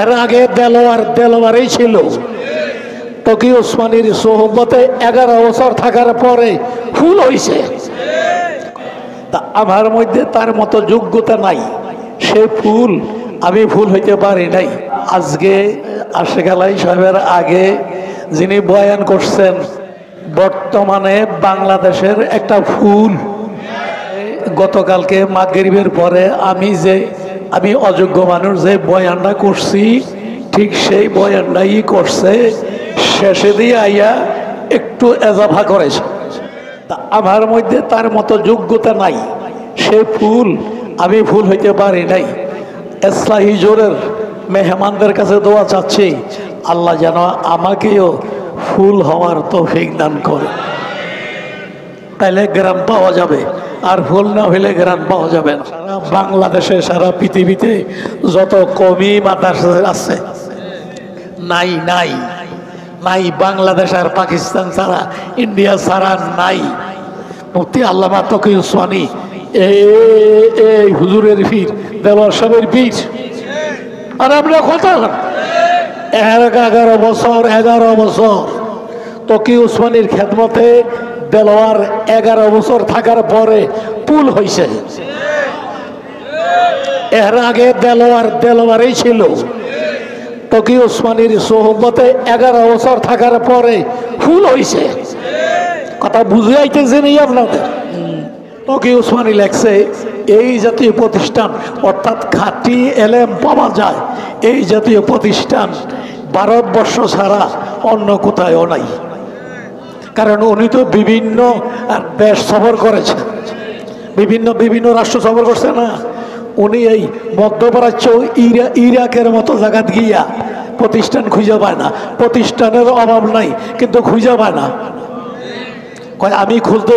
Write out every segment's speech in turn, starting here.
এর আগে দেলোয়ারই ছিল। তকি ওসমানীর সোহবতে 11 বছর থাকার পরে ফুল হইছে। তা আমার মধ্যে তার মতো যোগ্যতা নাই, সে ফুল, আমি ফুল হইতে পারি নাই। আজকে আশেক আলাই সাহেবের আগে যিনি বয়ান করছেন, বর্তমানে বাংলাদেশের একটা ফুল। গতকালকে মাগরিবের পরে আমি অযোগ্য মানুষ যে বয়ানটা করছি, ঠিক সেই বয়ানটাই করছে। শেষে দিয়ে আইয়া একটু এজাফা করেছে। তা আমার মধ্যে তার মতো যোগ্যতা নাই, সে ফুল, আমি ফুল হইতে পারি নাই। ইসলাহি জোরের মেহমানদের কাছে দোয়া চাচ্ছি, আল্লাহ যেন আমাকেও ফুল হওয়ার তৌফিক দান করে। তাইলে গ্রাম পাওয়া যাবে, আর ফুল না হইলে গ্রাম পাওয়া যাবে না। সারা বাংলাদেশে, সারা পৃথিবীতে যত কমি মাদ্রাসা আছে, নাই নাই নাই, বাংলাদেশ আর পাকিস্তান ছাড়া, ইন্ডিয়া ছাড়া নাই। মুফতি আল্লামা তকি ওসমানী এই হুজুরের পীর, দেলোয়ার সাহেবের পীর। আর আমরা কথা 11 বছর তকি ওসমানীর খেদমতে দেলোয়ার 11 বছর থাকার পরে পুল হয়েছে। এর আগে দেলোয়ারই ছিল। তকি ওসমানীর সোহবতে 11 বছর থাকার পরে ফুল হয়েছে। কথা বুঝে আইতেছে নেই আপনাদের? তকি ওসমানী লেখছে, এই জাতীয় প্রতিষ্ঠান, অর্থাৎ খাঁটি এলেম পাওয়া যায়, এই জাতীয় প্রতিষ্ঠান ভারতবর্ষ ছাড়া অন্য কোথায়ও নাই। কারণ উনি তো বিভিন্ন দেশ সফর করেছেন, বিভিন্ন রাষ্ট্র সফর করছে না। উনি এই মধ্যপ্রাচ্য, ইরাকের মতো জায়গা গিয়া প্রতিষ্ঠান খুঁজে পায় না। প্রতিষ্ঠানের অভাব নাই, কিন্তু খুঁজে পায় না। আমি খুঁজতে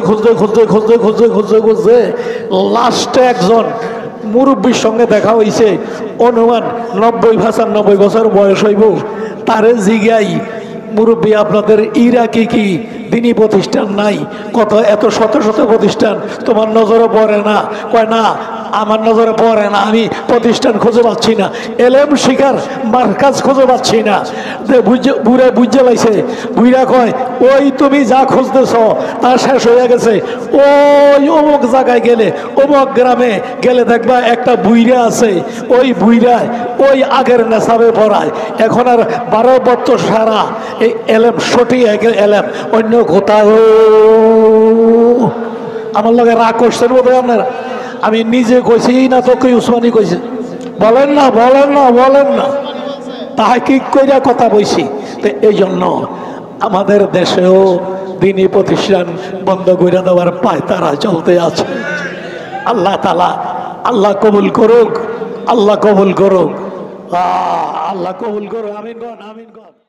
লাস্টে একজন মুরব্বীর সঙ্গে দেখা হয়েছে, অনুমান 90-95 বছর বয়স হইব। তারে জিগাই, মুরব্বী আপনাদের ইরাকে কি দিনী প্রতিষ্ঠান নাই? কত এত শত প্রতিষ্ঠান, তোমার নজরে পড়ে না? কয় না, আমার নজরে পড়ে না, আমি প্রতিষ্ঠান খুঁজে পাচ্ছি না, এলেম শিকার মার্কাজ খুঁজে পাচ্ছি না। বুড়া বুঝে পাইছে। বুড়া কয়, ওই তুমি যা খুঁজতেছ তা শেষ হয়ে গেছে। ওই অমুক জায়গায় গেলে, অমুক গ্রামে গেলে দেখবা একটা বুইরা আছে, ওই বুইরায় ওই আগের নেশাবে পড়ায়। এখন আর 12 বছর সারা এই এলেম, সঠিক এলেম অন্য কোথাও। আমার লগে রাগ করছেন বোধ হয় আপনারা। আমি নিজে কইছি না, তকি ওসমানী কইছে? বলেন না, তাহাই কি কইরা কথা বইছি। তো এই জন্য আমাদের দেশেও দিনী প্রতিষ্ঠান বন্ধ করে দেওয়ার পায়তারা চলতে আছে। আল্লাহ তাআলা আল্লাহ কবুল করুক, আল্লাহ কবুল করুক, আমিন গণ।